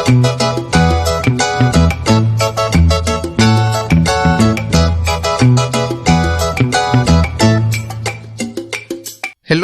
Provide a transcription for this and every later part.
Hello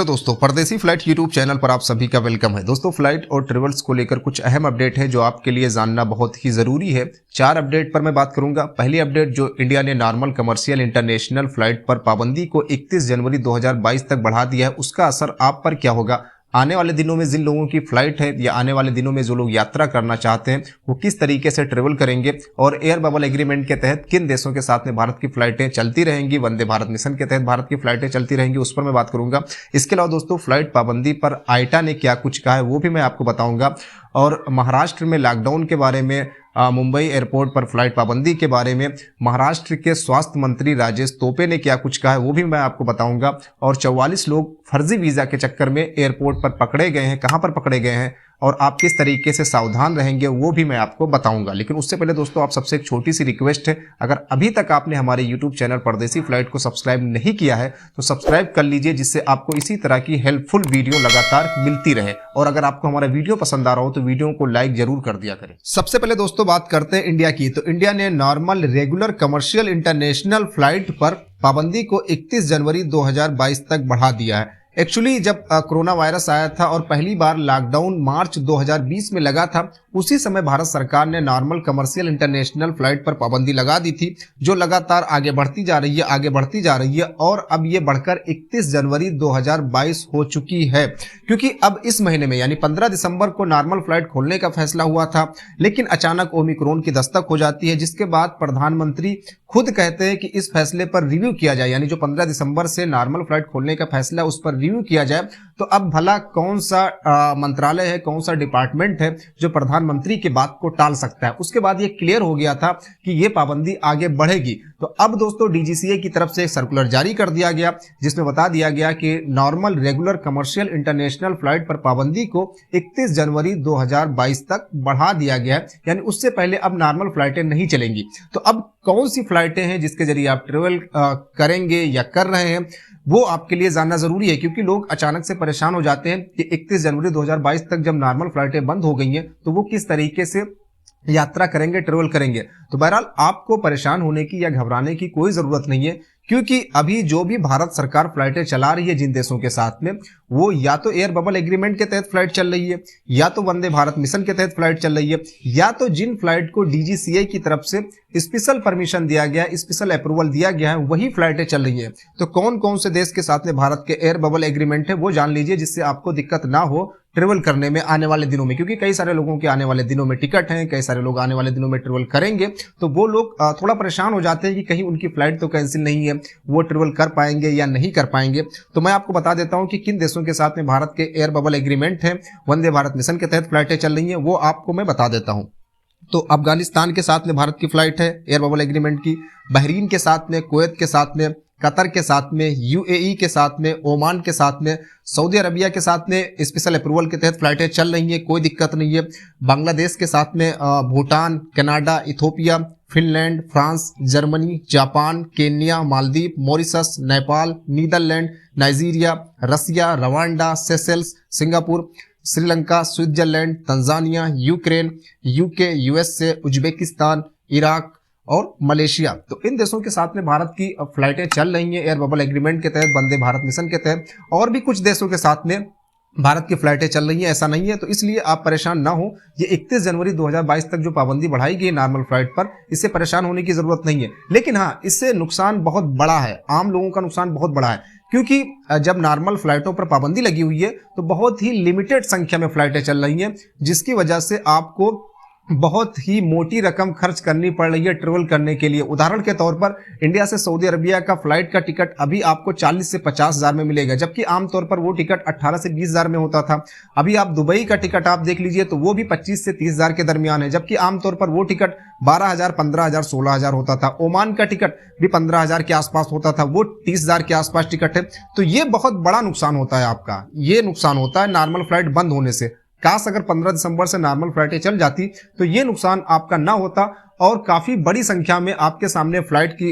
दोस्तों, परदेसी flight YouTube channel पर आप सभी का वेलकम है। दोस्तों, फ्लाइट और ट्रेवल्स को लेकर कुछ अहम अपडेट है जो आपके लिए जानना बहुत ही ज़रूरी है। 4 अपडेट पर मैं बात करूंगा। पहली अपडेट, जो इंडिया ने नॉर्मल कमर्शियल इंटरनेशनल फ्लाइट पर पाबंदी को 31 जनवरी 2022 तक बढ़ा दिया है, उसका असर आप पर क्या होगा। आने वाले दिनों में जिन लोगों की फ्लाइट है या आने वाले दिनों में जो लोग यात्रा करना चाहते हैं वो किस तरीके से ट्रेवल करेंगे और एयर बबल एग्रीमेंट के तहत किन देशों के साथ में भारत की फ्लाइटें चलती रहेंगी, वंदे भारत मिशन के तहत भारत की फ्लाइटें चलती रहेंगी, उस पर मैं बात करूंगा। इसके अलावा दोस्तों, फ्लाइट पाबंदी पर आईटा ने क्या कुछ कहा है वो भी मैं आपको बताऊंगा। और महाराष्ट्र में लॉकडाउन के बारे में, मुंबई एयरपोर्ट पर फ्लाइट पाबंदी के बारे में महाराष्ट्र के स्वास्थ्य मंत्री राजेश टोपे ने क्या कुछ कहा है वो भी मैं आपको बताऊंगा। और 44 लोग फर्जी वीज़ा के चक्कर में एयरपोर्ट पर पकड़े गए हैं, कहां पर पकड़े गए हैं और आप किस तरीके से सावधान रहेंगे वो भी मैं आपको बताऊंगा। लेकिन उससे पहले दोस्तों, आप सबसे एक छोटी सी रिक्वेस्ट है, अगर अभी तक आपने हमारे यूट्यूब चैनल परदेसी फ्लाइट को सब्सक्राइब नहीं किया है तो सब्सक्राइब कर लीजिए, जिससे आपको इसी तरह की हेल्पफुल वीडियो लगातार मिलती रहे। और अगर आपको हमारा वीडियो पसंद आ रहा हो तो वीडियो को लाइक जरूर कर दिया करें। सबसे पहले दोस्तों बात करते हैं इंडिया की। तो इंडिया ने normal regular commercial international flight पर पाबंदी को 31 जनवरी 2022 तक बढ़ा दिया है। एक्चुअली जब कोरोना वायरस आया था और पहली बार लॉकडाउन मार्च 2020 में लगा था, उसी समय भारत सरकार ने नॉर्मल कमर्शियल इंटरनेशनल फ्लाइट पर पाबंदी लगा दी थी, जो लगातार आगे बढ़ती जा रही है, आगे बढ़ती जा रही है और अब ये बढ़कर 31 जनवरी 2022 हो चुकी है। क्योंकि अब इस महीने में यानी 15 दिसंबर को नॉर्मल फ्लाइट खोलने का फैसला हुआ था, लेकिन अचानक ओमिक्रॉन की दस्तक हो जाती है, जिसके बाद प्रधानमंत्री खुद कहते हैं कि इस फैसले पर रिव्यू किया जाए, यानी जो 15 दिसंबर से नॉर्मल फ्लाइट खोलने का फैसला उस पर रिव्यू किया जाए। तो अब भला कौन सा मंत्रालय है, कौन सा डिपार्टमेंट है जो प्रधानमंत्री की बात को टाल सकता है। उसके बाद ये क्लियर हो गया था कि ये पाबंदी आगे बढ़ेगी। तो अब दोस्तों, डीजीसीए की तरफ से एक सर्कुलर जारी कर दिया गया, जिसमें बता दिया गया कि normal regular commercial international flight पर पाबंदी को 31 जनवरी 2022 तक बढ़ा दिया गया है, यानी उससे पहले अब नॉर्मल फ्लाइटें नहीं चलेंगी। तो अब कौन सी फ्लाइटें हैं जिसके जरिए आप ट्रेवल करेंगे या कर रहे हैं वो आपके लिए जानना जरूरी है, क्योंकि लोग अचानक से परेशान हो जाते हैं कि 31 जनवरी 2022 तक जब नॉर्मल फ्लाइटें बंद हो गई हैं तो वो किस तरीके से यात्रा करेंगे, ट्रेवल करेंगे। तो बहरहाल आपको परेशान होने की या घबराने की कोई जरूरत नहीं है, क्योंकि अभी जो भी भारत सरकार फ्लाइटें चला रही है जिन देशों के साथ में, वो या तो एयर बबल एग्रीमेंट के तहत फ्लाइट चल रही है, या तो वंदे भारत मिशन के तहत फ्लाइट चल रही है, या तो जिन फ्लाइट को डीजीसीए की तरफ से स्पेशल परमिशन दिया गया, स्पेशल अप्रूवल दिया गया है, वही फ्लाइटें चल रही है। तो कौन कौन से देश के साथ में भारत के एयर बबल एग्रीमेंट है वो जान लीजिए, जिससे आपको दिक्कत ना हो ट्रेवल करने में आने वाले दिनों में। क्योंकि कई सारे लोगों के आने वाले दिनों में टिकट हैं, कई सारे लोग आने वाले दिनों में ट्रेवल करेंगे, तो वो लोग थोड़ा परेशान हो जाते हैं कि कहीं उनकी फ्लाइट तो कैंसिल नहीं है, वो ट्रेवल कर पाएंगे या नहीं कर पाएंगे। तो मैं आपको बता देता हूं कि किन देशों के साथ में भारत के एयर बबल एग्रीमेंट है, वंदे भारत मिशन के तहत फ्लाइटें चल रही हैं, वो आपको मैं बता देता हूं। तो अफगानिस्तान के साथ में भारत की फ्लाइट है एयर बबल एग्रीमेंट की, बहरीन के साथ में, कुवैत के साथ में, कतर के साथ में, यूएई के साथ में, ओमान के साथ में, सऊदी अरबिया के साथ में स्पेशल अप्रूवल के तहत फ्लाइटें चल रही हैं, कोई दिक्कत नहीं है। बांग्लादेश के साथ में Bhutan, Canada, Ethiopia, Finland, France, Germany, Japan, Kenya, Maldives, Mauritius, Nepal, Netherlands, Nigeria, Russia, Rwanda, Seychelles, Singapore, Sri Lanka, Switzerland, Tanzania, Ukraine, UK, USA, Uzbekistan, Iraq और मलेशिया। तो इन देशों के साथ में भारत की फ्लाइटें चल रही हैं एयर बबल एग्रीमेंट के तहत, वंदे भारत मिशन के तहत, और भी कुछ देशों के साथ में भारत की फ्लाइटें चल रही हैं, ऐसा नहीं है। तो इसलिए आप परेशान ना हो। ये 31 जनवरी 2022 तक जो पाबंदी बढ़ाई गई नॉर्मल फ्लाइट पर, इससे परेशान होने की जरूरत नहीं है। लेकिन हाँ, इससे नुकसान बहुत बड़ा है, आम लोगों का नुकसान बहुत बड़ा है। क्योंकि जब नॉर्मल फ्लाइटों पर पाबंदी लगी हुई है तो बहुत ही लिमिटेड संख्या में फ्लाइटें चल रही हैं, जिसकी वजह से आपको बहुत ही मोटी रकम खर्च करनी पड़ रही है ट्रेवल करने के लिए। उदाहरण के तौर पर इंडिया से सऊदी अरबिया का फ्लाइट का टिकट अभी आपको 40 से 50 हज़ार में मिलेगा, जबकि आमतौर पर वो टिकट 18 से 20 हज़ार में होता था। अभी आप दुबई का टिकट आप देख लीजिए तो वो भी 25 से 30 हज़ार के दरमियान है, जबकि आमतौर पर वो टिकट 12 हज़ार, 15 हज़ार, 16 हज़ार होता था। ओमान का टिकट भी 15 हज़ार के आसपास होता था, वो 30 हज़ार के आसपास टिकट है। तो ये बहुत बड़ा नुकसान होता है आपका, ये नुकसान होता है नॉर्मल फ्लाइट बंद होने से। काश अगर 15 दिसंबर से नॉर्मल फ्लाइटें चल जाती तो ये नुकसान आपका ना होता और काफी बड़ी संख्या में आपके सामने फ्लाइट की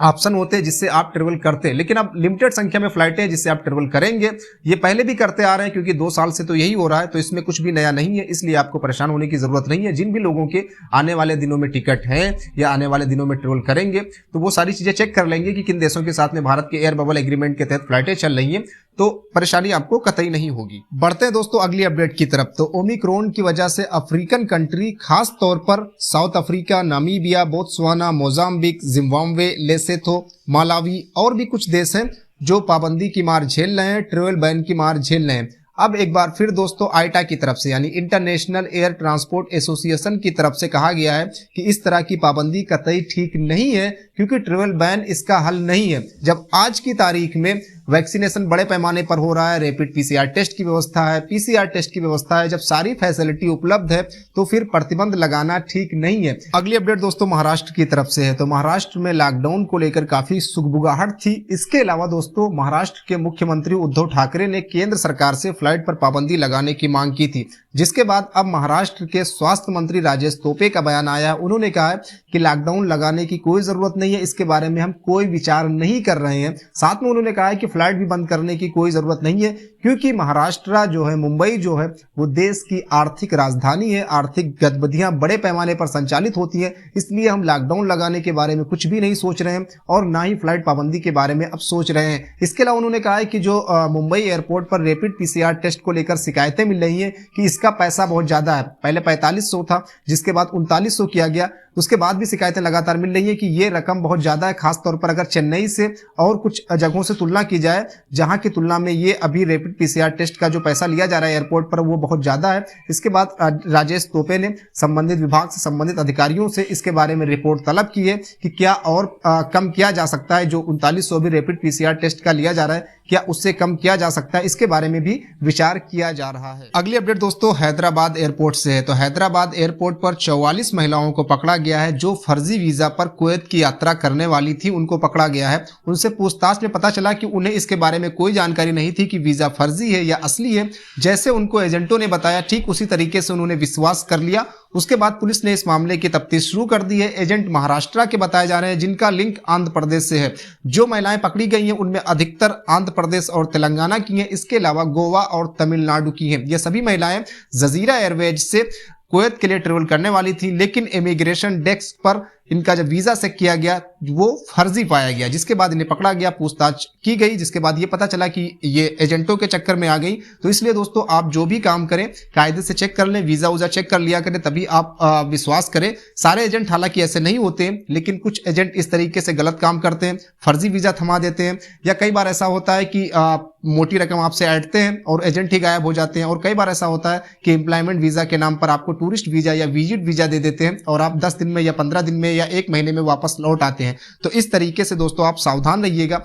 ऑप्शन होते हैं जिससे आप ट्रेवल करते हैं, लेकिन अब लिमिटेड संख्या में फ्लाइटें हैं जिससे आप ट्रेवल करेंगे। ये पहले भी करते आ रहे हैं क्योंकि 2 साल से तो यही हो रहा है, तो इसमें कुछ भी नया नहीं है, इसलिए आपको परेशान होने की जरूरत नहीं है। जिन भी लोगों के आने वाले दिनों में टिकट है या आने वाले दिनों में ट्रेवल करेंगे तो वो सारी चीजें चेक कर लेंगे कि किन देशों के साथ में भारत के एयर बबल एग्रीमेंट के तहत फ्लाइटें चल रही हैं, तो परेशानी आपको कतई नहीं होगी। बढ़ते हैं दोस्तों अगली अपडेट की तरफ। तो ओमिक्रॉन की वजह से अफ्रीकन कंट्री, खास तौर पर south Africa, Namibia, Botswana, Mozambique, Zimbabwe, Lesotho, Malawi और भी कुछ देश हैं जो पाबंदी की मार झेल रहे हैं, ट्रेवल बैन की मार झेल रहे हैं। अब एक बार फिर दोस्तों आईटा की तरफ से यानी इंटरनेशनल एयर ट्रांसपोर्ट एसोसिएशन की तरफ से कहा गया है कि इस तरह की पाबंदी कतई ठीक नहीं है, क्योंकि ट्रेवल बैन इसका हल नहीं है। जब आज की तारीख में वैक्सीनेशन बड़े पैमाने पर हो रहा है, रैपिड पीसीआर टेस्ट की व्यवस्था है, पीसीआर टेस्ट की व्यवस्था है, जब सारी फैसिलिटी उपलब्ध है तो फिर प्रतिबंध लगाना ठीक नहीं है। अगली अपडेट दोस्तों महाराष्ट्र की तरफ से है। तो महाराष्ट्र में लॉकडाउन को लेकर काफी सुगबुगाहट थी। इसके अलावा दोस्तों महाराष्ट्र के मुख्यमंत्री उद्धव ठाकरे ने केंद्र सरकार से फ्लाइट पर पाबंदी लगाने की मांग की थी, जिसके बाद अब महाराष्ट्र के स्वास्थ्य मंत्री राजेश टोपे का बयान आया। उन्होंने कहा है कि लॉकडाउन लगाने की कोई जरूरत नहीं है, इसके बारे में हम कोई विचार नहीं कर रहे हैं। साथ में उन्होंने कहा है कि फ्लाइट भी बंद करने की कोई जरूरत नहीं है, क्योंकि महाराष्ट्र जो है, मुंबई जो है, वो देश की आर्थिक राजधानी है, आर्थिक गतिविधियां बड़े पैमाने पर संचालित होती हैं, इसलिए हम लॉकडाउन लगाने के बारे में कुछ भी नहीं सोच रहे हैं और ना ही फ्लाइट पाबंदी के बारे में अब सोच रहे हैं। इसके अलावा उन्होंने कहा है कि जो मुंबई एयरपोर्ट पर रैपिड पीसीआर टेस्ट को लेकर शिकायतें मिल रही हैं कि इसका पैसा बहुत ज्यादा है, पहले 4500 था, जिसके बाद 3900 किया गया, उसके बाद भी शिकायतें लगातार मिल रही है कि ये रकम बहुत ज्यादा है, खासतौर पर अगर चेन्नई से और कुछ जगहों से तुलना की जाए, जहां की तुलना में ये अभी रैपिड पीसीआर टेस्ट का जो पैसा लिया जा रहा है एयरपोर्ट पर वो बहुत ज्यादा है। इसके बाद राजेश टोपे ने संबंधित विभाग से, संबंधित अधिकारियों से इसके बारे में रिपोर्ट तलब की है कि क्या और कम किया जा सकता है। जो 3900 भी रैपिड पीसीआर टेस्ट का लिया जा रहा है, क्या उससे कम किया जा सकता है, इसके बारे में भी विचार किया जा रहा है। अगली अपडेट दोस्तों हैदराबाद एयरपोर्ट से है। तो हैदराबाद एयरपोर्ट पर 44 महिलाओं को पकड़ा गया है जो फर्जी वीजा पर कुवैत की यात्रा करने वाली थी, उनको पकड़ा गया है। उनसे पूछताछ में पता चला कि उन्हें इसके बारे में कोई जानकारी नहीं थी कि वीजा फर्जी है या असली है। जैसे उनको एजेंटों ने बताया, ठीक उसी तरीके से उन्होंने विश्वास कर लिया। उसके बाद पुलिस ने इस मामले की तफ्तीश शुरू कर दी है। एजेंट महाराष्ट्र के बताए जा रहे हैं, जिनका लिंक आंध्र प्रदेश से है। जो महिलाएं पकड़ी गई हैं उनमें अधिकतर आंध्र प्रदेश और तेलंगाना की हैं, इसके अलावा गोवा और तमिलनाडु की हैं। ये सभी महिलाएं जजीरा एयरवेज से कुवैत के लिए ट्रेवल करने वाली थी, लेकिन इमिग्रेशन डेस्क पर इनका जब वीजा चेक किया गया वो फर्जी पाया गया, जिसके बाद इन्हें पकड़ा गया, पूछताछ की गई, जिसके बाद ये पता चला कि ये एजेंटों के चक्कर में आ गई। तो इसलिए दोस्तों आप जो भी काम करें कायदे से चेक कर लें, वीजा वूजा चेक कर लिया करें, तभी आप विश्वास करें। सारे एजेंट हालांकि ऐसे नहीं होते हैं, लेकिन कुछ एजेंट इस तरीके से गलत काम करते हैं, फर्जी वीजा थमा देते हैं, या कई बार ऐसा होता है कि मोटी रकम आपसे ऐंठते हैं और एजेंट ही गायब हो जाते हैं। और कई बार ऐसा होता है कि एम्प्लॉयमेंट वीजा के नाम पर आपको टूरिस्ट वीजा या विजिट वीजा दे देते हैं और आप 10 दिन में या 15 दिन में या 1 महीने में वापस लौट आते हैं। तो इस तरीके से दोस्तों आप सावधान रहिएगा।